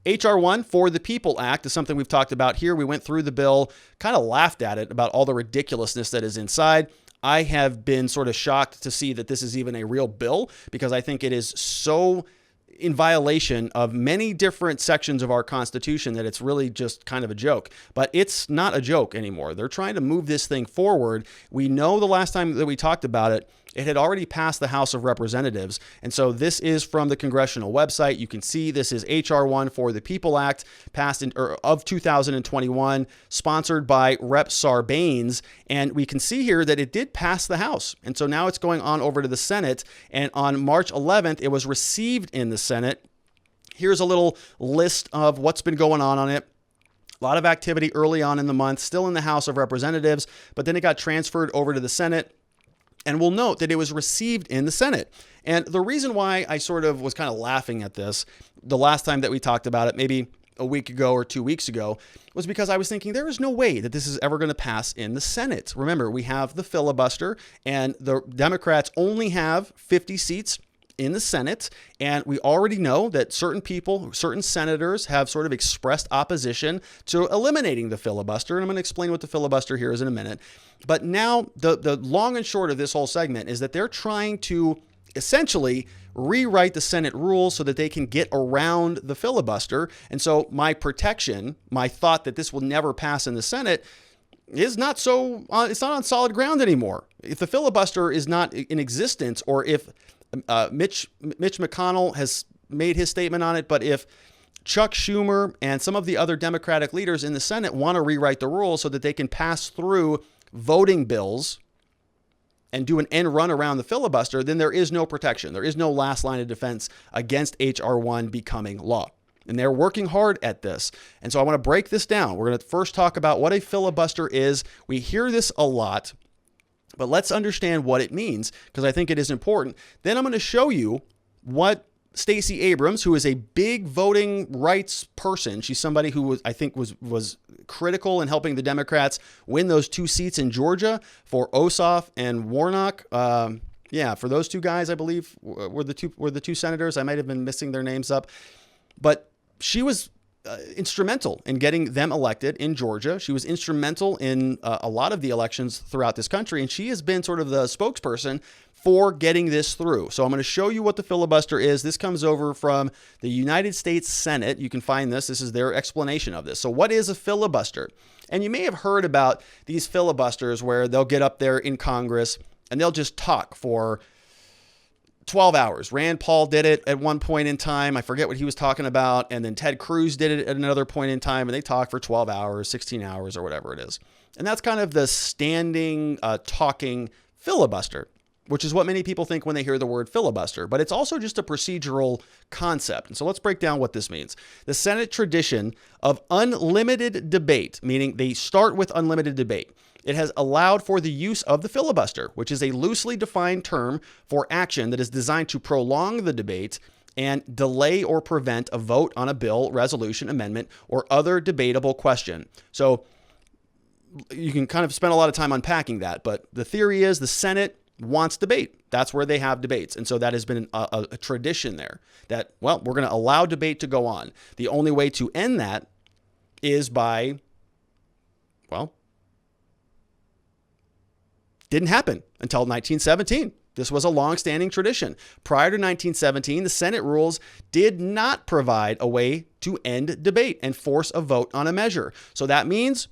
H.R. 1 for the People Act is something we've talked about here. We went through the bill, kind of laughed at it about all the ridiculousness that is inside. I have been sort of shocked to see that this is even a real bill because I think it is so in violation of many different sections of our Constitution that it's really just kind of a joke. But it's not a joke anymore. They're trying to move this thing forward. We know the last time that we talked about it, it had already passed the House of Representatives. And so this is from the congressional website. You can see this is H.R. 1 for the People Act, passed of 2021, sponsored by Rep. Sarbanes. And we can see here that it did pass the House. And so now it's going on over to the Senate. And on March 11th, it was received in the Senate. Here's a little list of what's been going on it. A lot of activity early on in the month, still in the House of Representatives, but then it got transferred over to the Senate. And we'll note that it was received in the Senate. And the reason why I sort of was kind of laughing at this the last time that we talked about it, maybe a week ago or 2 weeks ago, was because I was thinking there is no way that this is ever going to pass in the Senate. Remember, we have the filibuster and the Democrats only have 50 seats in the Senate. And we already know that certain people, certain senators have sort of expressed opposition to eliminating the filibuster. And I'm going to explain what the filibuster here is in a minute. But now the long and short of this whole segment is that they're trying to essentially rewrite the Senate rules so that they can get around the filibuster. And so my protection, my thought that this will never pass in the Senate is not so, it's not on solid ground anymore. If the filibuster is not in existence, or if Mitch McConnell has made his statement on it, but if Chuck Schumer and some of the other Democratic leaders in the Senate want to rewrite the rules so that they can pass through voting bills and do an end run around the filibuster, then there is no protection. There is no last line of defense against H.R. 1 becoming law. And they're working hard at this. And so I want to break this down. We're going to first talk about what a filibuster is. We hear this a lot, but let's understand what it means, because I think it is important. Then I'm going to show you what Stacey Abrams, who is a big voting rights person, she's somebody who was critical in helping the Democrats win those 2 seats in Georgia for Ossoff and Warnock. For those 2 guys, I believe were the two senators. I might have been missing their names up, but she was instrumental in getting them elected in Georgia. She was instrumental in a lot of the elections throughout this country, and she has been sort of the spokesperson for getting this through. So I'm going to show you what the filibuster is. This comes over from the United States Senate. You can find this. This is their explanation of this. So what is a filibuster? And you may have heard about these filibusters where they'll get up there in Congress and they'll just talk for 12 hours. Rand Paul did it at one point in time. I forget what he was talking about. And then Ted Cruz did it at another point in time. And they talked for 12 hours, 16 hours, or whatever it is. And that's kind of the standing talking filibuster, which is what many people think when they hear the word filibuster. But it's also just a procedural concept. And so let's break down what this means. The Senate tradition of unlimited debate, meaning they start with unlimited debate. It has allowed for the use of the filibuster, which is a loosely defined term for action that is designed to prolong the debate and delay or prevent a vote on a bill, resolution, amendment, or other debatable question. So you can kind of spend a lot of time unpacking that, but the theory is the Senate wants debate. That's where they have debates. And so that has been a tradition there that, well, we're going to allow debate to go on. The only way to end that is by, well, didn't happen until 1917. This was a long-standing tradition. Prior to 1917, the Senate rules did not provide a way to end debate and force a vote on a measure. So that means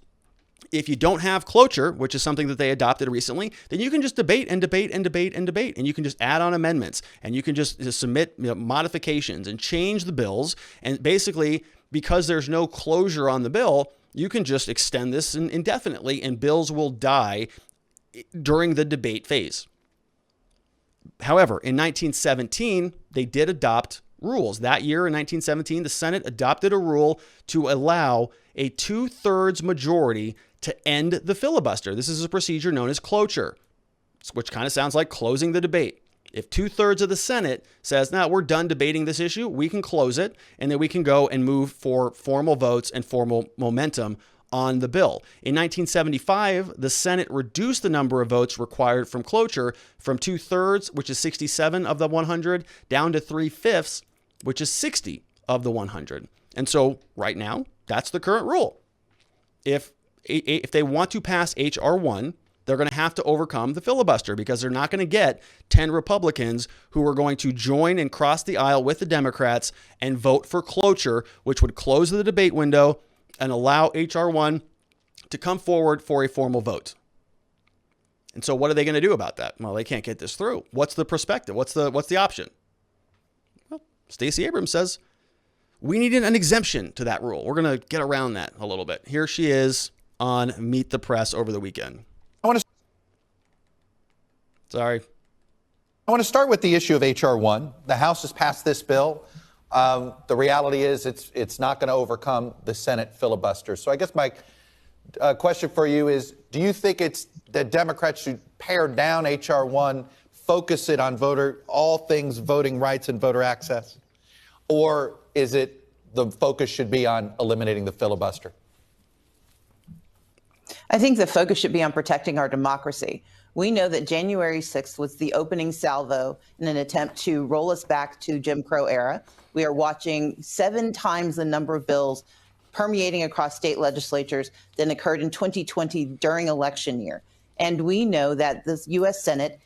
if you don't have cloture, which is something that they adopted recently, then you can just debate and debate and debate and debate. And you can just add on amendments and you can just submit modifications and change the bills. And basically, because there's no closure on the bill, you can just extend this indefinitely and bills will die during the debate phase. However, in 1917, they did adopt rules. That year in 1917, the Senate adopted a rule to allow a 2/3 majority to end the filibuster. This is a procedure known as cloture, which kind of sounds like closing the debate. If 2/3 of the Senate says, "Now we're done debating this issue, we can close it, and then we can go and move for formal votes and formal momentum on the bill." In 1975, the Senate reduced the number of votes required from cloture from 2/3, which is 67 of the 100, down to 3/5, which is 60 of the 100. And so right now, that's the current rule. If they want to pass H.R. 1, they're going to have to overcome the filibuster because they're not going to get 10 Republicans who are going to join and cross the aisle with the Democrats and vote for cloture, which would close the debate window and allow H.R. 1 to come forward for a formal vote. And so what are they going to do about that? Well, they can't get this through. What's the perspective? What's the option? Well, Stacey Abrams says, we need an exemption to that rule. We're going to get around that a little bit. Here she is on Meet the Press over the weekend. I want to start with the issue of H.R. 1. The House has passed this bill. The reality is it's not going to overcome the Senate filibuster. So I guess my question for you is, do you think it's that Democrats should pare down H.R. 1, focus it on all things voting rights and voter access? Or is it the focus should be on eliminating the filibuster? I think the focus should be on protecting our democracy. We know that January 6th was the opening salvo in an attempt to roll us back to Jim Crow era. We are watching 7 times the number of bills permeating across state legislatures than occurred in 2020 during election year. And we know that the U.S. Senate,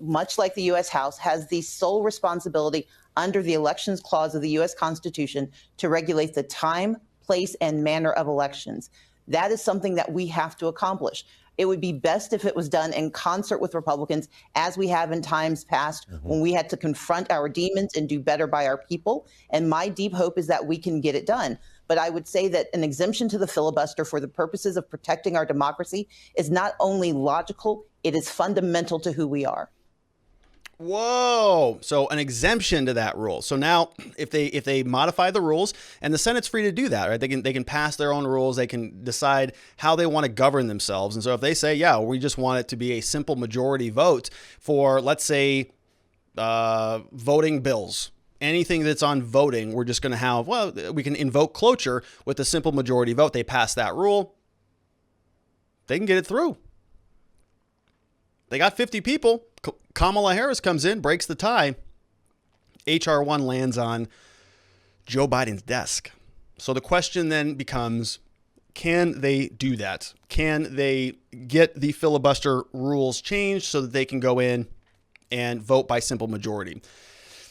much like the U.S. House, has the sole responsibility under the Elections Clause of the U.S. Constitution to regulate the time, place, and manner of elections. That is something that we have to accomplish. It would be best if it was done in concert with Republicans, as we have in times past when we had to confront our demons and do better by our people. And my deep hope is that we can get it done. But I would say that an exemption to the filibuster for the purposes of protecting our democracy is not only logical, it is fundamental to who we are. Whoa. So an exemption to that rule. So now if they modify the rules, and the Senate's free to do that, right? They can pass their own rules. They can decide how they want to govern themselves. And so if they say, yeah, we just want it to be a simple majority vote for, let's say, voting bills, anything that's on voting, we're just going to have, well, we can invoke cloture with a simple majority vote. They pass that rule. They can get it through. They got 50 people. Kamala Harris comes in, breaks the tie. H.R. 1 lands on Joe Biden's desk. So the question then becomes, can they do that? Can they get the filibuster rules changed so that they can go in and vote by simple majority?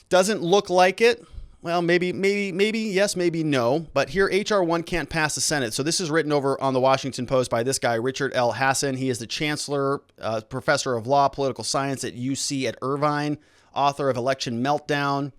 Doesn't look like it. Well, maybe yes, maybe no. But here, H.R. 1 can't pass the Senate. So this is written over on the Washington Post by this guy, Richard L. Hasen. He is the chancellor, professor of law, political science at UC at Irvine, author of Election Meltdown.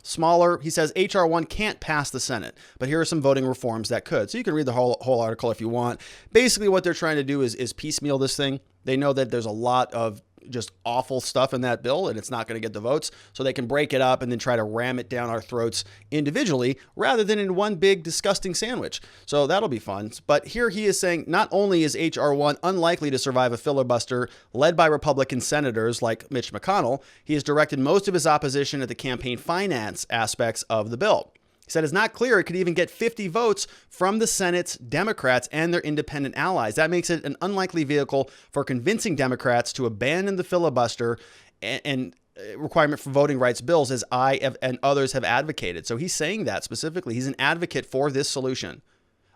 Smaller, he says H.R. 1 can't pass the Senate, but here are some voting reforms that could. So you can read the whole article if you want. Basically, what they're trying to do is piecemeal this thing. They know that there's a lot of just awful stuff in that bill and it's not going to get the votes, so they can break it up and then try to ram it down our throats individually rather than in one big disgusting sandwich. So that'll be fun. But here he is saying not only is H.R. 1 unlikely to survive a filibuster led by Republican senators like Mitch McConnell, he has directed most of his opposition at the campaign finance aspects of the bill. He said it's not clear it could even get 50 votes from the Senate's Democrats and their independent allies. That makes it an unlikely vehicle for convincing Democrats to abandon the filibuster and requirement for voting rights bills, as I and others have advocated. So he's saying that specifically. He's an advocate for this solution.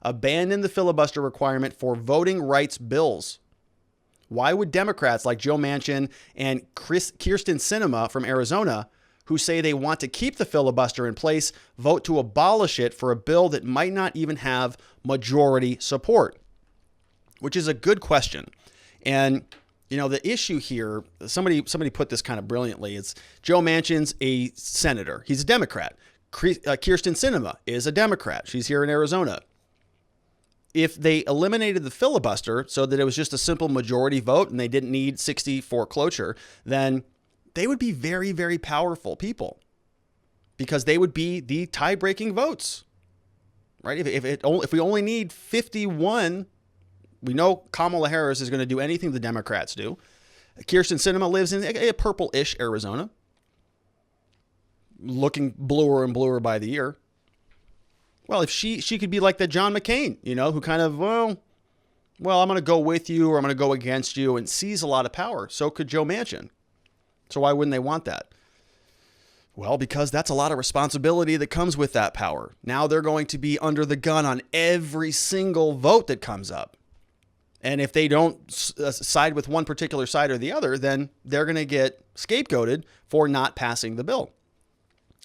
Abandon the filibuster requirement for voting rights bills. Why would Democrats like Joe Manchin and Kyrsten Sinema from Arizona, who say they want to keep the filibuster in place, vote to abolish it for a bill that might not even have majority support? Which is a good question. And, you know, the issue here, somebody put this kind of brilliantly. It's Joe Manchin's a senator. He's a Democrat. Kyrsten Sinema is a Democrat. She's here in Arizona. If they eliminated the filibuster so that it was just a simple majority vote and they didn't need 60 for cloture, then they would be very, very powerful people because they would be the tie-breaking votes, right? If we only need 51, we know Kamala Harris is going to do anything the Democrats do. Kyrsten Sinema lives in a purple-ish Arizona, looking bluer and bluer by the year. Well, if she could be like the John McCain, you know, who kind of, well, I'm going to go with you or I'm going to go against you, and seize a lot of power. So could Joe Manchin. So why wouldn't they want that? Well, because that's a lot of responsibility that comes with that power. Now they're going to be under the gun on every single vote that comes up. And if they don't side with one particular side or the other, then they're going to get scapegoated for not passing the bill.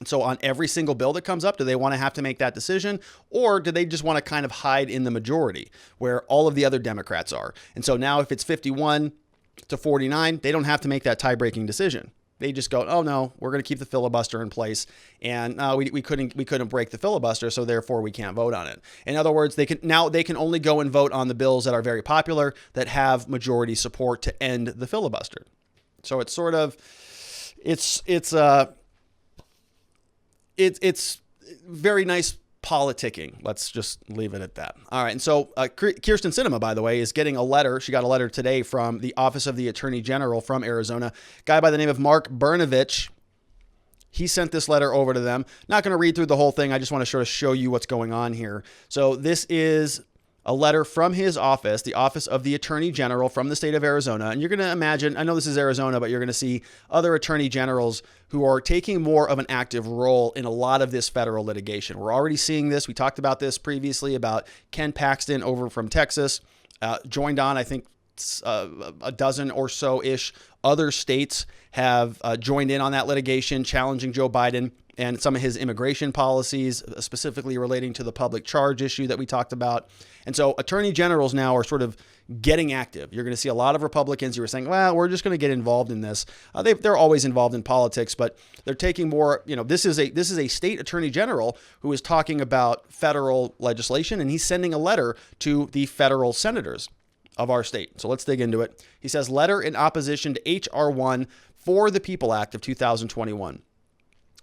So on every single bill that comes up, do they want to have to make that decision, or do they just want to kind of hide in the majority where all of the other Democrats are? And so now if it's 51 to 49, they don't have to make that tie-breaking decision. They just go, oh no, we're going to keep the filibuster in place, and we couldn't break the filibuster, so therefore we can't vote on it. In other words, they can only go and vote on the bills that are very popular, that have majority support to end the filibuster. So it's sort of, it's very nice politicking. Let's just leave it at that. All right. And so Kyrsten Sinema, by the way, is getting a letter. She got a letter today from the Office of the Attorney General from Arizona. A guy by the name of Mark Brnovich. He sent this letter over to them. Not going to read through the whole thing. I just want to sort of show you what's going on here. So this is a letter from his office, the Office of the Attorney General from the state of Arizona. And you're going to imagine, I know this is Arizona, but you're going to see other attorney generals who are taking more of an active role in a lot of this federal litigation. We're already seeing this. We talked about this previously about Ken Paxton over from Texas, joined on, I think, a dozen or so-ish other states have joined in on that litigation, challenging Joe Biden and some of his immigration policies, specifically relating to the public charge issue that we talked about. And so attorney generals now are sort of getting active. You're going to see a lot of Republicans who are saying, well, we're just going to get involved in this. They're always involved in politics, but they're taking more, this is a state attorney general who is talking about federal legislation, and he's sending a letter to the federal senators of our state. So let's dig into it. He says, letter in opposition to H.R. 1 for the People Act of 2021.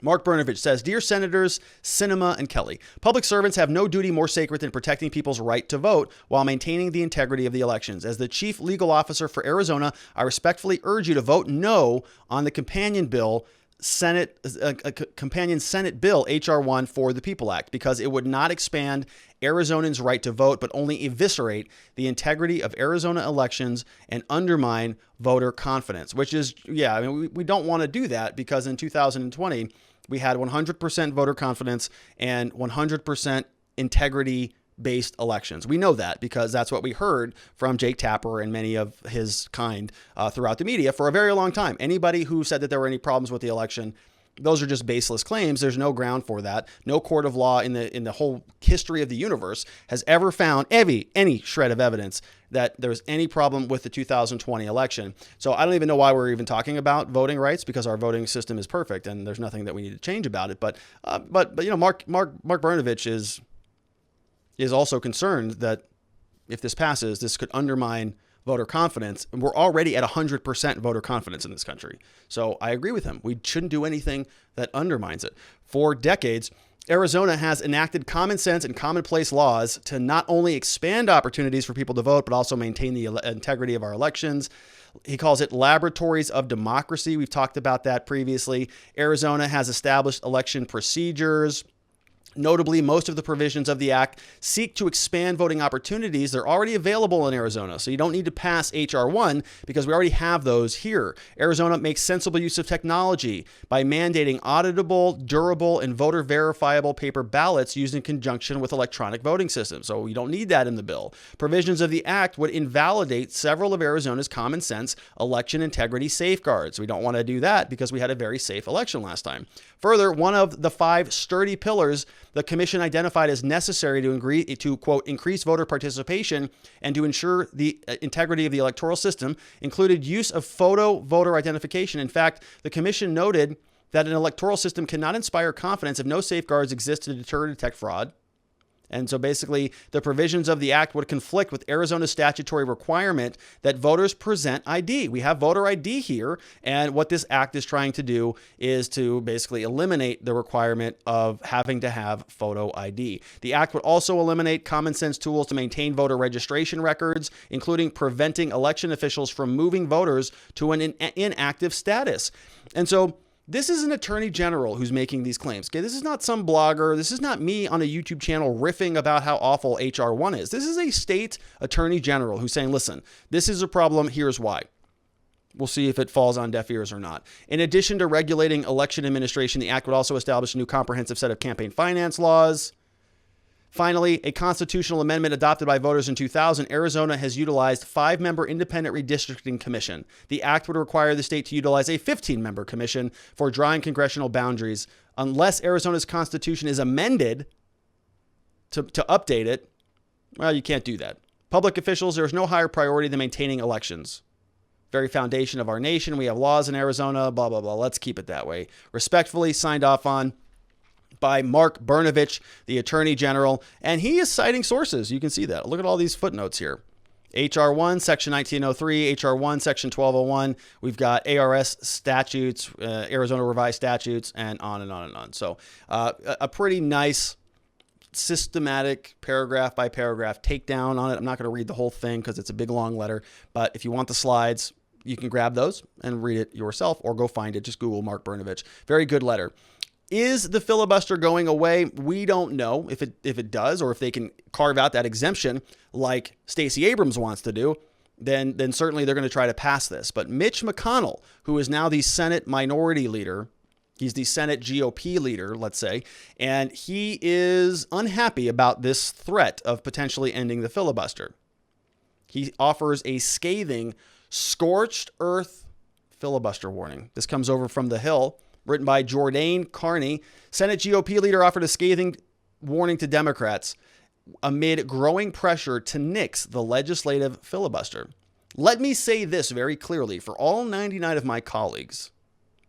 Mark Brnovich says, Dear Senators Sinema and Kelly, public servants have no duty more sacred than protecting people's right to vote while maintaining the integrity of the elections. As the chief legal officer for Arizona, I respectfully urge you to vote no on the companion Senate bill H.R. 1 for the People Act, because it would not expand Arizonans' right to vote, but only eviscerate the integrity of Arizona elections and undermine voter confidence, which is, we don't want to do that, because in 2020, we had 100% voter confidence and 100% integrity-based elections. We know that because that's what we heard from Jake Tapper and many of his kind throughout the media for a very long time. Anybody who said that there were any problems with the election, those are just baseless claims. There's no ground for that. No court of law in the whole history of the universe has ever found any shred of evidence that there was any problem with the 2020 election. So I don't even know why we're even talking about voting rights, because our voting system is perfect and there's nothing that we need to change about it. But Mark Brnovich is also concerned that if this passes, this could undermine voter confidence. And we're already at 100% voter confidence in this country. So I agree with him. We shouldn't do anything that undermines it. For decades, Arizona has enacted common sense and commonplace laws to not only expand opportunities for people to vote, but also maintain the integrity of our elections. He calls it laboratories of democracy. We've talked about that previously. Arizona has established election procedures. Notably, most of the provisions of the act seek to expand voting opportunities. They're already available in Arizona, so you don't need to pass H.R. 1 because we already have those here. Arizona makes sensible use of technology by mandating auditable, durable, and voter verifiable paper ballots used in conjunction with electronic voting systems. So you don't need that in the bill. Provisions of the act would invalidate several of Arizona's common sense election integrity safeguards. We don't want to do that because we had a very safe election last time. Further, one of the 5 sturdy pillars the commission identified as necessary to quote, increase voter participation and to ensure the integrity of the electoral system included use of photo voter identification. In fact, the commission noted that an electoral system cannot inspire confidence if no safeguards exist to deter or detect fraud. And so basically, the provisions of the act would conflict with Arizona's statutory requirement that voters present ID. We have voter ID here, and what this act is trying to do is to basically eliminate the requirement of having to have photo ID. The act would also eliminate common sense tools to maintain voter registration records, including preventing election officials from moving voters to an inactive status. And so this is an attorney general who's making these claims. Okay, this is not some blogger. This is not me on a YouTube channel riffing about how awful H.R. 1 is. This is a state attorney general who's saying, listen, this is a problem. Here's why. We'll see if it falls on deaf ears or not. In addition to regulating election administration, the act would also establish a new comprehensive set of campaign finance laws. Finally, a constitutional amendment adopted by voters in 2000, Arizona has utilized 5-member independent redistricting commission. The act would require the state to utilize a 15-member commission for drawing congressional boundaries. Unless Arizona's constitution is amended to update it, well, you can't do that. Public officials, there's no higher priority than maintaining elections. Very foundation of our nation. We have laws in Arizona, blah, blah, blah. Let's keep it that way. Respectfully signed off on by Mark Brnovich, the Attorney General, and he is citing sources. You can see that. Look at all these footnotes here. H.R. 1, Section 1903, H.R. 1, Section 1201. We've got ARS statutes, Arizona revised statutes, and on and on and on. So a pretty nice systematic paragraph by paragraph takedown on it. I'm not going to read the whole thing because it's a big long letter, but if you want the slides, you can grab those and read it yourself or go find it. Just Google Mark Brnovich. Very good letter. Is the filibuster going away? We don't know if it does, or if they can carve out that exemption like Stacey Abrams wants to do, then certainly they're going to try to pass this. But Mitch McConnell, who is now the Senate Minority Leader, he's the Senate GOP leader, let's say, and he is unhappy about this threat of potentially ending the filibuster. He offers a scathing, scorched earth filibuster warning. This comes over from The Hill, written by Jordan Carney. Senate GOP leader offered a scathing warning to Democrats amid growing pressure to nix the legislative filibuster. Let me say this very clearly for all 99 of my colleagues.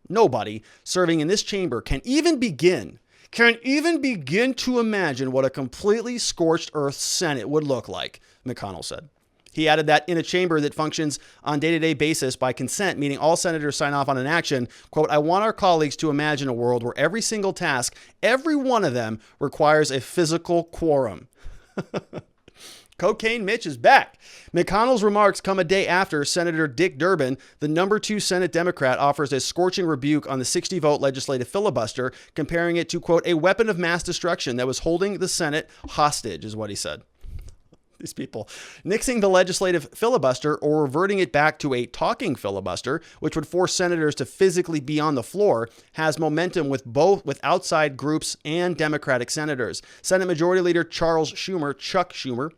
Nobody serving in this chamber can even begin to imagine what a completely scorched earth Senate would look like, McConnell said. He added that in a chamber that functions on day-to-day basis by consent, meaning all senators sign off on an action, quote, I want our colleagues to imagine a world where every single task, every one of them, requires a physical quorum. Cocaine Mitch is back. McConnell's remarks come a day after Senator Dick Durbin, the number 2 Senate Democrat, offers a scorching rebuke on the 60-vote legislative filibuster, comparing it to, quote, a weapon of mass destruction that was holding the Senate hostage, is what he said. These people. Nixing the legislative filibuster or reverting it back to a talking filibuster, which would force senators to physically be on the floor, has momentum with outside groups and Democratic senators. Senate Majority Leader Chuck Schumer,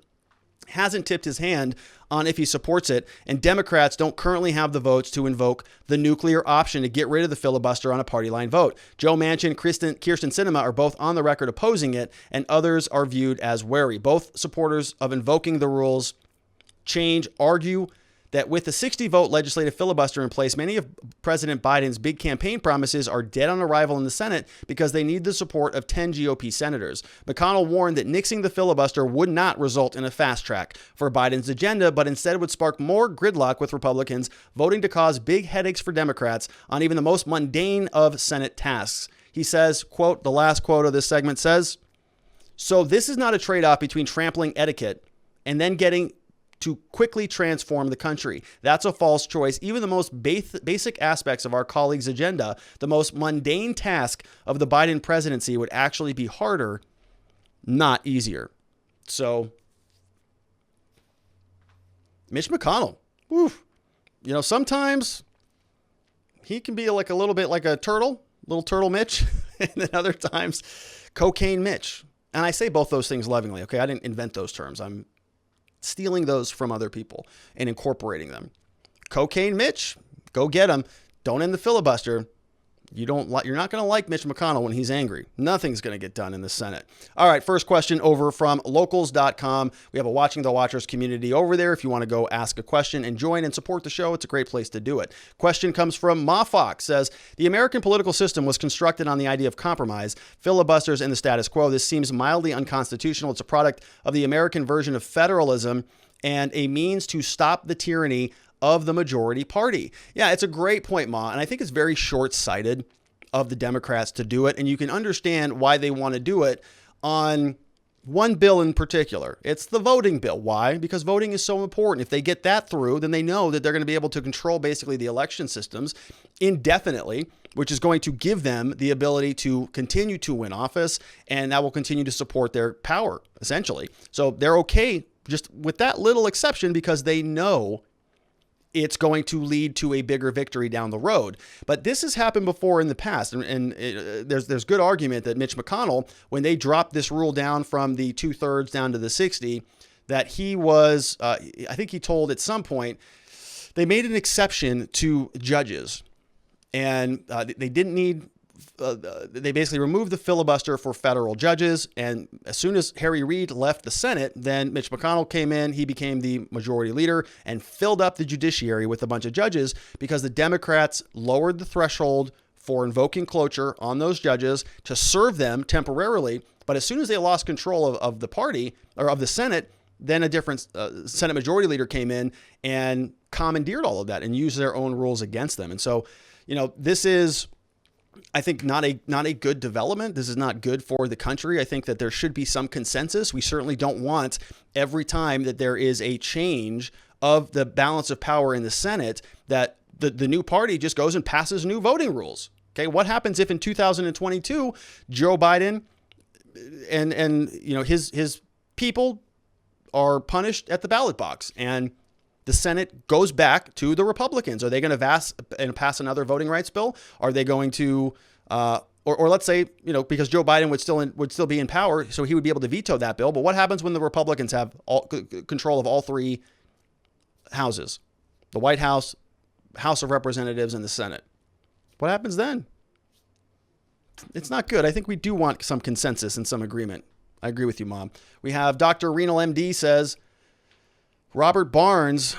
hasn't tipped his hand on if he supports it, and Democrats don't currently have the votes to invoke the nuclear option to get rid of the filibuster on a party line vote. Joe Manchin, Kyrsten Sinema are both on the record opposing it, and others are viewed as wary. Both supporters of invoking the rules change argue that with the 60-vote legislative filibuster in place, many of President Biden's big campaign promises are dead on arrival in the Senate because they need the support of 10 GOP senators. McConnell warned that nixing the filibuster would not result in a fast track for Biden's agenda, but instead would spark more gridlock with Republicans, voting to cause big headaches for Democrats on even the most mundane of Senate tasks. He says, quote, the last quote of this segment says, so this is not a trade-off between trampling etiquette and then getting to quickly transform the country. That's a false choice. Even the most basic aspects of our colleagues' agenda, the most mundane task of the Biden presidency, would actually be harder, not easier. So, Mitch McConnell, woof. You know, sometimes he can be like a little bit like a turtle, little turtle Mitch, and then other times cocaine Mitch. And I say both those things lovingly, okay? I didn't invent those terms. I'm stealing those from other people and incorporating them. Cocaine Mitch, go get him. Don't end the filibuster. You're not going to like Mitch McConnell when he's angry. Nothing's going to get done in the Senate. All right, first question over from locals.com. We have a Watching the Watchers community over there. If you want to go ask a question and join and support the show, it's a great place to do it. Question comes from Ma Fox, says, the American political system was constructed on the idea of compromise, filibusters, and the status quo. This seems mildly unconstitutional. It's a product of the American version of federalism and a means to stop the tyranny of the majority party. Yeah, it's a great point, Ma, and I think it's very short-sighted of the Democrats to do it, and you can understand why they want to do it on one bill in particular. It's the voting bill. Why? Because voting is so important. If they get that through, then they know that they're going to be able to control basically the election systems indefinitely, which is going to give them the ability to continue to win office, and that will continue to support their power, essentially. So they're okay just with that little exception because they know it's going to lead to a bigger victory down the road. But this has happened before in the past. And there's good argument that Mitch McConnell, when they dropped this rule down from the 2/3 down to the 60, that he was, I think he told at some point, they made an exception to judges. And they didn't need, they basically removed the filibuster for federal judges. And as soon as Harry Reid left the Senate, then Mitch McConnell came in. He became the majority leader and filled up the judiciary with a bunch of judges because the Democrats lowered the threshold for invoking cloture on those judges to serve them temporarily. But as soon as they lost control of the party or of the Senate, then a different Senate majority leader came in and commandeered all of that and used their own rules against them. And so, this is, I think, not a good development. This is not good for the country. I think that there should be some consensus. We certainly don't want every time that there is a change of the balance of power in the Senate that the new party just goes and passes new voting rules. Okay, what happens if in 2022 Joe Biden and his people are punished at the ballot box and the Senate goes back to the Republicans? Are they going to pass another voting rights bill? Are they going to, or let's say, because Joe Biden would still be in power, so he would be able to veto that bill. But what happens when the Republicans have control of all three houses, the White House, House of Representatives, and the Senate? What happens then? It's not good. I think we do want some consensus and some agreement. I agree with you, Mom. We have Dr. Renal MD says, Robert Barnes,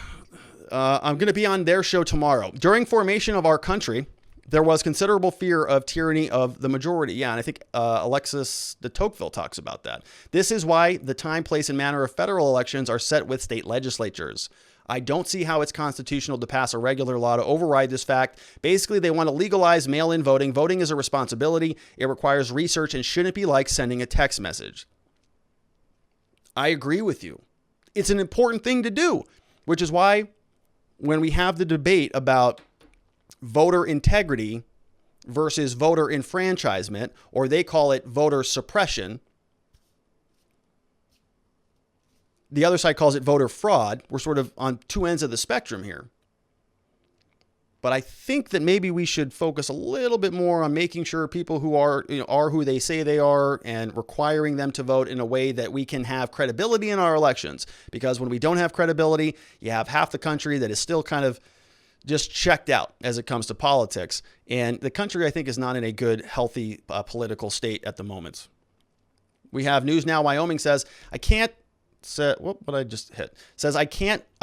I'm going to be on their show tomorrow. During formation of our country, there was considerable fear of tyranny of the majority. Yeah, and I think Alexis de Tocqueville talks about that. This is why the time, place, and manner of federal elections are set with state legislatures. I don't see how it's constitutional to pass a regular law to override this fact. Basically, they want to legalize mail-in voting. Voting is a responsibility. It requires research and shouldn't be like sending a text message. I agree with you. It's an important thing to do, which is why when we have the debate about voter integrity versus voter enfranchisement, or they call it voter suppression, the other side calls it voter fraud. We're sort of on two ends of the spectrum here. But I think that maybe we should focus a little bit more on making sure people who are who they say they are and requiring them to vote in a way that we can have credibility in our elections. Because when we don't have credibility, you have half the country that is still kind of just checked out as it comes to politics. And the country, I think, is not in a good, healthy political state at the moment. We have News Now Wyoming says, I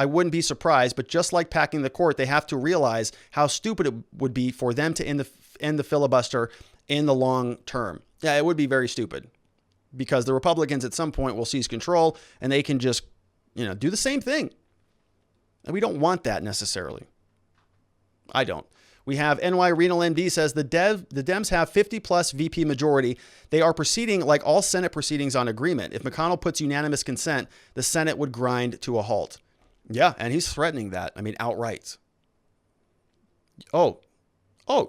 wouldn't be surprised, but just like packing the court, they have to realize how stupid it would be for them to end the filibuster in the long term. Yeah, it would be very stupid because the Republicans at some point will seize control and they can just, do the same thing. And we don't want that necessarily. I don't. We have NY Renal MD says the Dems have 50 plus VP majority. They are proceeding like all Senate proceedings on agreement. If McConnell puts unanimous consent, the Senate would grind to a halt. Yeah, and he's threatening that. I mean, outright. Oh,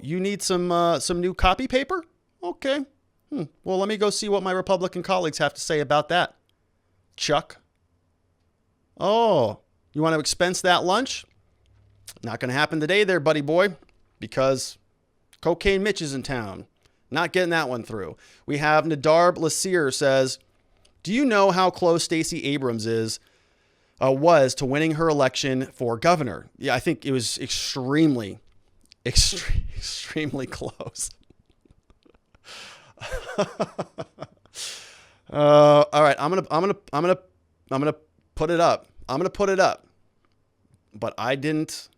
you need some new copy paper? Okay. Well, let me go see what my Republican colleagues have to say about that. Chuck. Oh, you want to expense that lunch? Not going to happen today there, buddy boy. Because Cocaine Mitch is in town. Not getting that one through. We have Nadarb Lassir says, do you know how close Stacey Abrams was to winning her election for governor? Yeah, I think it was extremely close. All right, I'm gonna put it up. But I didn't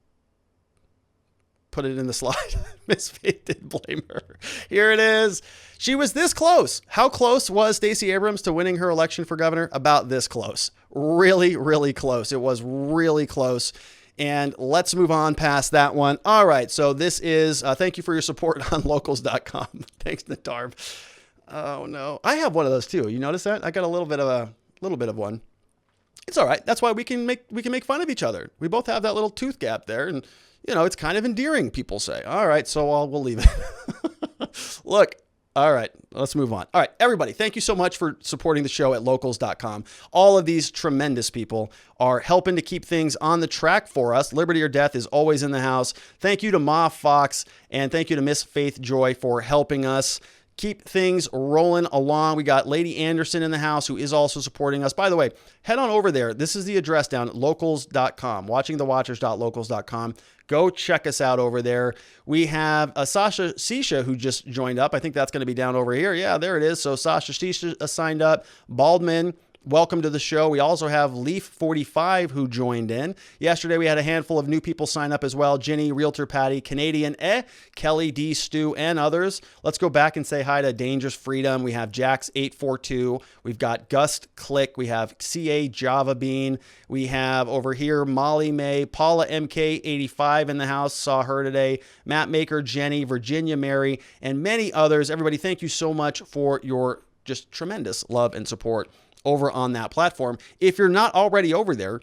put it in the slide. Miss Faith did blame her. Here it is. She was this close. How close was Stacey Abrams to winning her election for governor? About this close. Really, really close. It was really close. And let's move on past that one. All right. So this is, thank you for your support on locals.com. Thanks, Nadarb. Oh no. I have one of those too. You notice that? I got a little bit of one. It's all right. That's why we can make fun of each other. We both have that little tooth gap there, and it's kind of endearing, people say. All right, so we'll leave it. Look, All right, let's move on. All right, everybody, thank you so much for supporting the show at locals.com. All of these tremendous people are helping to keep things on the track for us. Liberty or Death is always in the house. Thank you to Ma Fox, and thank you to Miss Faith Joy for helping us keep things rolling along. We got Lady Anderson in the house, who is also supporting us. By the way, head on over there. This is the address down at locals.com, watchingthewatchers.locals.com. Go check us out over there. We have Sasha Sisha, who just joined up. I think that's going to be down over here. Yeah, there it is. So Sasha Sisha signed up. Baldman, welcome to the show. We also have Leaf45 who joined in. Yesterday, we had a handful of new people sign up as well. Ginny, Realtor Patty, Canadian, Kelly, D, Stu, and others. Let's go back and say hi to Dangerous Freedom. We have Jax842. We've got Gust Click. We have CA Java Bean. We have over here Molly May, Paula MK85 in the house. Saw her today. Matt Maker, Jenny, Virginia Mary, and many others. Everybody, thank you so much for your just tremendous love and support over on that platform. If you're not already over there,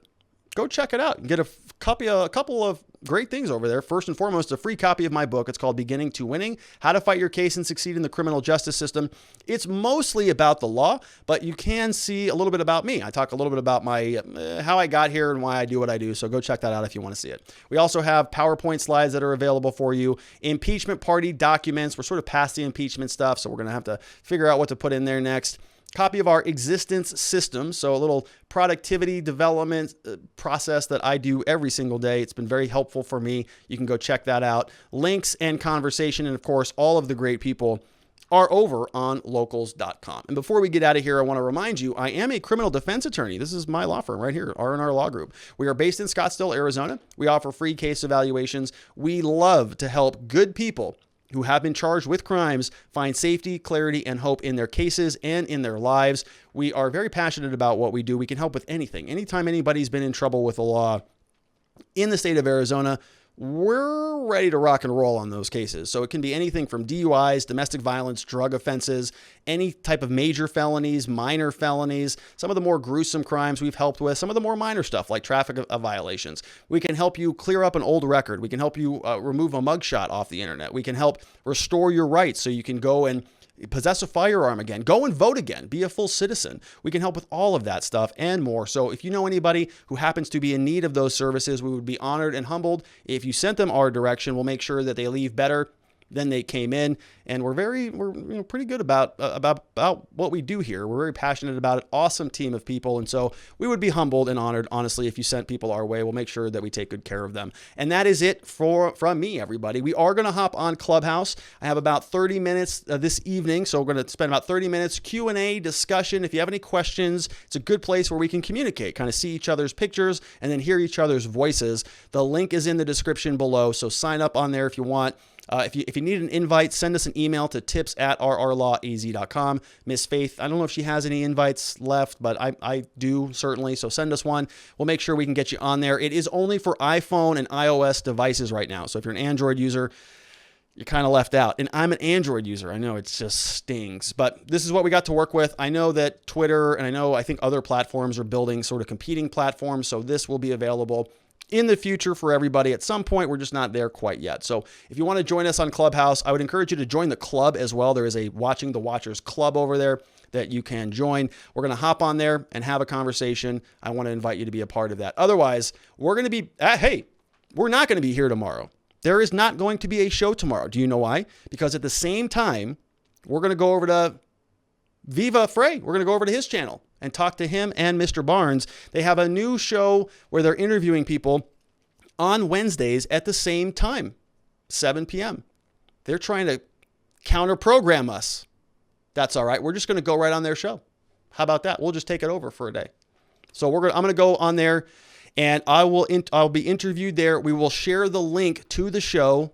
go check it out and get a couple of great things over there. First and foremost, a free copy of my book. It's called Beginning to Winning: How to Fight Your Case and Succeed in the Criminal Justice System. It's mostly about the law, but you can see a little bit about me. I talk a little bit about my how I got here and why I do what I do. So go check that out if you want to see it. We also have PowerPoint slides that are available for you. Impeachment party documents. We're sort of past the impeachment stuff, so we're going to have to figure out what to put in there next. Copy of our existence system, so a little productivity development process that I do every single day. It's been very helpful for me. You can go check that out. Links and conversation, and of course, all of the great people are over on locals.com. And before we get out of here, I want to remind you, I am a criminal defense attorney. This is my law firm right here, R&R Law Group. We are based in Scottsdale, Arizona. We offer free case evaluations. We love to help good people who have been charged with crimes find safety, clarity, and hope in their cases and in their lives. We are very passionate about what we do. We can help with anything. Anytime anybody's been in trouble with the law in the state of Arizona, we're ready to rock and roll on those cases. So it can be anything from DUIs, domestic violence, drug offenses, any type of major felonies, minor felonies, some of the more gruesome crimes we've helped with, some of the more minor stuff like traffic violations. We can help you clear up an old record. We can help you remove a mugshot off the internet. We can help restore your rights so you can go and possess a firearm again, go and vote again, be a full citizen. We can help with all of that stuff and more. So if you know anybody who happens to be in need of those services, we would be honored and humbled if you sent them our direction. We'll make sure that they leave better than they came in, and we're pretty good about what we do here. We're very passionate about it. Awesome team of people, and so we would be humbled and honored, honestly, if you sent people our way. We'll make sure that we take good care of them. And that is it from me, everybody. We are going to hop on Clubhouse. I have about 30 minutes this evening, so we're going to spend about 30 minutes Q&A discussion. If you have any questions, it's a good place where we can communicate, kind of see each other's pictures and then hear each other's voices. The link is in the description below, so sign up on there if you want. If you need an invite, send us an email to tips@rrlawaz.com. Miss Faith, I don't know if she has any invites left, but I do certainly. So send us one. We'll make sure we can get you on there. It is only for iPhone and iOS devices right now. So if you're an Android user, you're kind of left out. And I'm an Android user. I know it just stings, but this is what we got to work with. I know that Twitter and I think other platforms are building sort of competing platforms. So this will be available in the future for everybody. At some point, we're just not there quite yet. So if you want to join us on Clubhouse, I would encourage you to join the club as well. There is a Watching the Watchers club over there that you can join. We're going to hop on there and have a conversation. I want to invite you to be a part of that. Otherwise, we're going to be, we're not going to be here tomorrow. There is not going to be a show tomorrow. Do you know why? Because at the same time, we're going to go over to Viva Frey. We're going to go over to his channel and talk to him and Mr. Barnes. They have a new show where they're interviewing people on Wednesdays at the same time, 7 p.m. They're trying to counter-program us. That's all right. We're just going to go right on their show. How about that? We'll just take it over for a day. So I'm going to go on there, and I'll be interviewed there. We will share the link to the show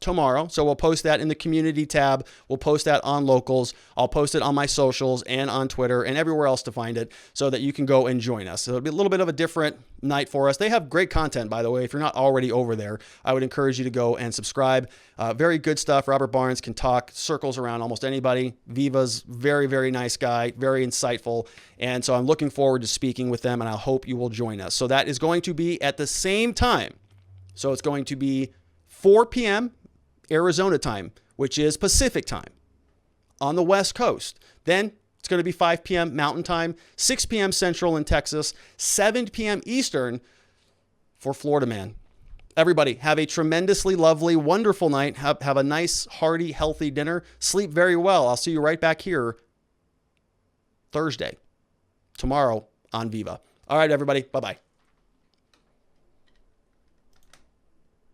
tomorrow. So we'll post that in the community tab. We'll post that on Locals. I'll post it on my socials and on Twitter and everywhere else to find it so that you can go and join us. So it'll be a little bit of a different night for us. They have great content, by the way. If you're not already over there, I would encourage you to go and subscribe. Very good stuff. Robert Barnes can talk circles around almost anybody. Viva's very, very nice guy, very insightful. And so I'm looking forward to speaking with them, and I hope you will join us. So that is going to be at the same time. So it's going to be 4 p.m. Arizona time, which is Pacific time. on the West Coast. Then it's going to be 5 p.m. Mountain Time, 6 p.m. Central in Texas, 7 p.m. Eastern for Florida Man. Everybody, have a tremendously lovely, wonderful night. Have a nice, hearty, healthy dinner. Sleep very well. I'll see you right back here Thursday, tomorrow on Viva. All right, everybody. Bye-bye.